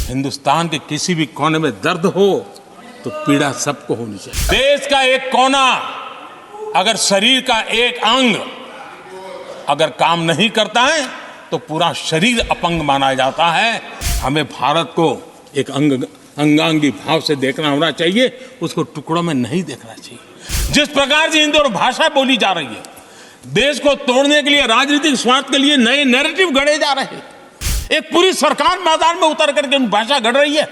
हिंदुस्तान के किसी भी कोने में दर्द हो तो पीड़ा सबको होनी चाहिए। देश का एक कोना, अगर शरीर का एक अंग अगर काम नहीं करता है तो पूरा शरीर अपंग माना जाता है। हमें भारत को एक अंगांगी भाव से देखना होना चाहिए, उसको टुकड़ों में नहीं देखना चाहिए। जिस प्रकार से हिंदी और भाषा बोली जा रही है, देश को तोड़ने के लिए, राजनीतिक स्वार्थ के लिए नए नैरेटिव गढ़े जा रहे हैं। एक पूरी सरकार मैदान में उतर करके भाषा गढ़ रही है।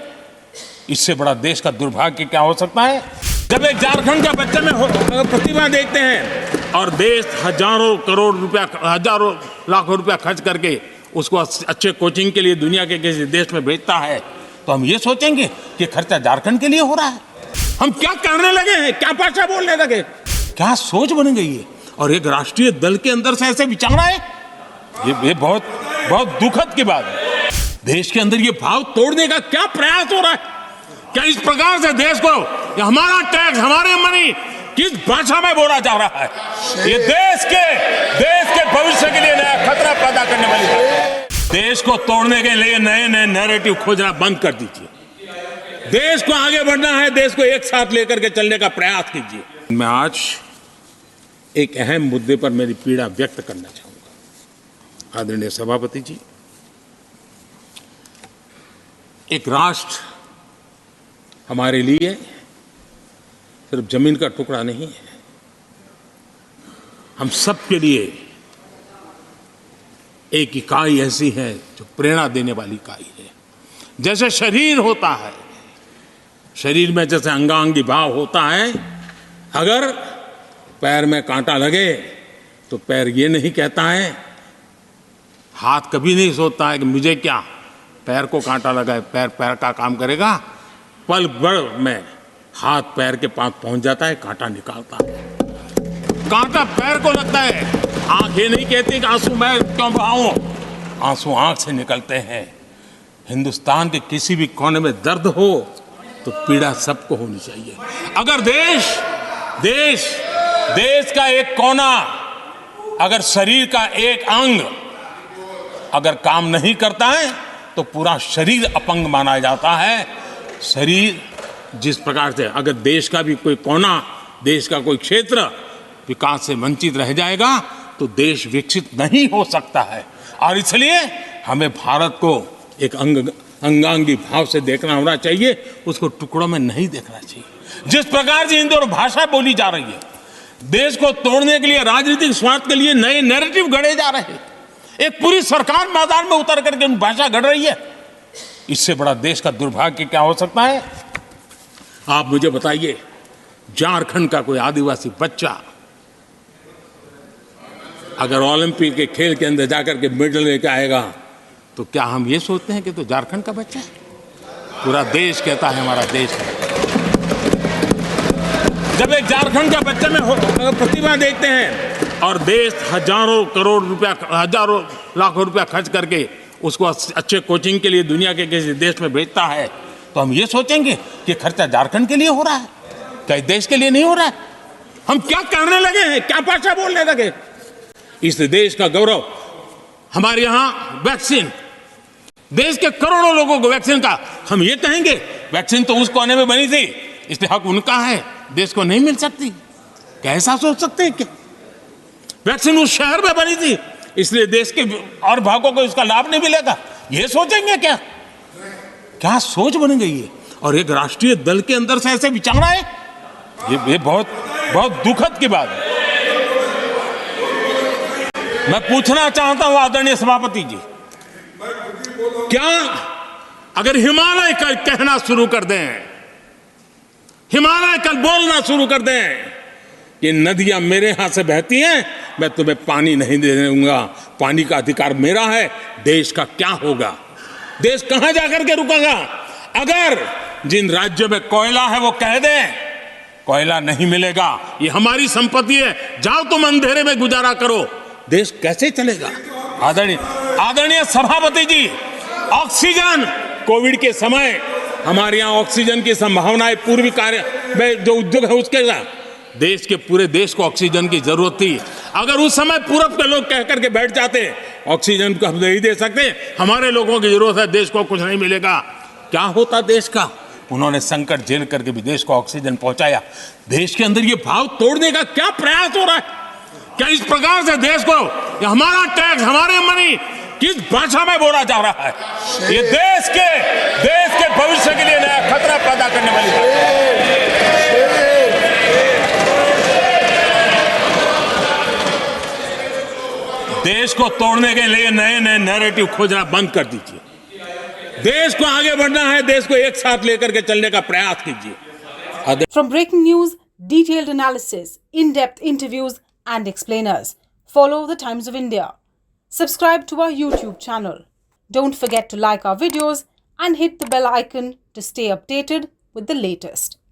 इससे बड़ा देश का दुर्भाग्य क्या हो सकता है? जब एक झारखंड के बच्चे में प्रतिभा देखते हैं और देश हजारों करोड़ रुपया, हजारों लाखों रुपया खर्च करके उसको अच्छे कोचिंग के लिए दुनिया के किसी देश में भेजता है, तो हम ये सोचेंगे कि खर्चा झारखंड के लिए हो रहा है। हम क्या करने लगे हैं, क्या भाषा बोलने लगे, क्या सोच बन गई है। और एक राष्ट्रीय दल के अंदर से ऐसे विचारना है, ये बहुत बहुत दुखद की बात है। देश के अंदर ये भाव तोड़ने का क्या प्रयास हो रहा है? क्या इस प्रकार से देश को हमारा टैक्स, हमारे मनी किस भाषा में बोला जा रहा है? ये देश के भविष्य के लिए नया खतरा पैदा करने वाली बात है। देश को तोड़ने के लिए नए नए नैरेटिव खोजना बंद कर दीजिए। देश को आगे बढ़ना है, देश को एक साथ लेकर के चलने का प्रयास कीजिए। मैं आज एक अहम मुद्दे पर मेरी पीड़ा व्यक्त करना चाहूंगा। आदरणीय सभापति जी, एक राष्ट्र हमारे लिए सिर्फ जमीन का टुकड़ा नहीं है, हम सब के लिए एक इकाई ऐसी है जो प्रेरणा देने वाली इकाई है। जैसे शरीर होता है, शरीर में जैसे अंगांगी भाव होता है, अगर पैर में कांटा लगे तो पैर ये नहीं कहता है, हाथ कभी नहीं सोचता है कि मुझे क्या, पैर को कांटा लगा है, पैर पैर का काम करेगा। पल भर में हाथ पैर के पास पहुंच जाता है, कांटा निकालता है। कांटा पैर को लगता है, आंख ये नहीं कहती कि आंसू मैं क्यों बहाऊं, आंसू आंख से निकलते हैं। हिंदुस्तान के किसी भी कोने में दर्द हो तो पीड़ा सबको होनी चाहिए। अगर देश का एक कोना, अगर शरीर का एक अंग अगर काम नहीं करता है तो पूरा शरीर अपंग माना जाता है। शरीर जिस प्रकार से, अगर देश का भी कोई कोना, देश का कोई क्षेत्र विकास से वंचित रह जाएगा तो देश विकसित नहीं हो सकता है। और इसलिए हमें भारत को एक अंगांगी भाव से देखना होना चाहिए, उसको टुकड़ों में नहीं देखना चाहिए। जिस प्रकार से हिंदी और भाषा बोली जा रही है, देश को तोड़ने के लिए, राजनीतिक स्वार्थ के लिए नए नैरेटिव गढ़े जा रहे हैं। एक पूरी सरकार मैदान में उतर करके भाषा गढ़ रही है। इससे बड़ा देश का दुर्भाग्य क्या हो सकता है? आप मुझे बताइए, झारखंड का कोई आदिवासी बच्चा अगर ओलंपिक के खेल के अंदर जाकर के मेडल लेकर आएगा तो क्या हम ये सोचते हैं कि तो झारखंड का बच्चा है? पूरा देश कहता है हमारा देश है। जब एक झारखंड के बच्चे में प्रतिभा देखते हैं और देश हजारों करोड़ रुपया, हजारों लाखों रुपया खर्च करके उसको अच्छे कोचिंग के लिए दुनिया के किसी देश में भेजता है, तो हम ये सोचेंगे कि खर्चा झारखंड के लिए हो रहा है, क्या देश के लिए नहीं हो रहा है? हम क्या करने लगे हैं, क्या भाषा बोलने लगे? इस देश का गौरव, हमारे यहाँ वैक्सीन, देश के करोड़ों लोगों को वैक्सीन का, हम ये कहेंगे वैक्सीन तो उस कोने में बनी थी इसलिए हक उनका है, देश को नहीं मिल सकती? कैसा सोच सकते हैं? क्या वैक्सीन उस शहर में बनी थी इसलिए देश के और भागों को इसका लाभ नहीं मिलेगा? ये सोचेंगे क्या? क्या सोच बन गई है। और एक राष्ट्रीय दल के अंदर से ऐसे विचारना है, ये बहुत बहुत दुखद की बात है। मैं पूछना चाहता हूं आदरणीय सभापति जी, क्या अगर हिमालय कल कहना शुरू कर दें, हिमालय कल बोलना शुरू कर दें कि नदियां मेरे हाथ से बहती हैं, मैं तुम्हें पानी नहीं दे दूंगा, पानी का अधिकार मेरा है, देश का क्या होगा? देश कहां जाकर के रुकेगा? अगर जिन राज्यों में कोयला है वो कह दें कोयला नहीं मिलेगा, ये हमारी संपत्ति है, जाओ तुम अंधेरे में गुजारा करो, देश कैसे चलेगा? आदरणीय सभापति जी, ऑक्सीजन, कोविड के समय हमारे यहाँ ऑक्सीजन की संभावनाएं, पूर्वी कार्य में जो उद्योग है उसके देश के पूरे देश को ऑक्सीजन की जरूरत थी। अगर उस समय पूरब के लोग कह करके बैठ जाते ऑक्सीजन को हम नहीं दे सकते, हमारे लोगों की जरूरत है, देश को कुछ नहीं मिलेगा, क्या होता देश का। उन्होंने संकट झेल करके भी देश को ऑक्सीजन पहुंचाया। देश के अंदर ये भाव तोड़ने का क्या प्रयास हो रहा है? क्या इस प्रकार से देश को हमारा टैक्स, हमारे मनी किस भाषा में बोला जा रहा है? ये देश के भविष्य के लिए नया खतरा पैदा करने वाली बात है। देश को तोड़ने के लिए नए नए नैरेटिव खोजना बंद कर दीजिए। देश को आगे बढ़ना है, देश को एक साथ लेकर के चलने का प्रयास कीजिए। From breaking news, detailed analysis, in-depth interviews and explainers, follow the Times of India. Subscribe to our YouTube channel. Don't forget to like our videos and hit the bell icon to stay updated with the latest.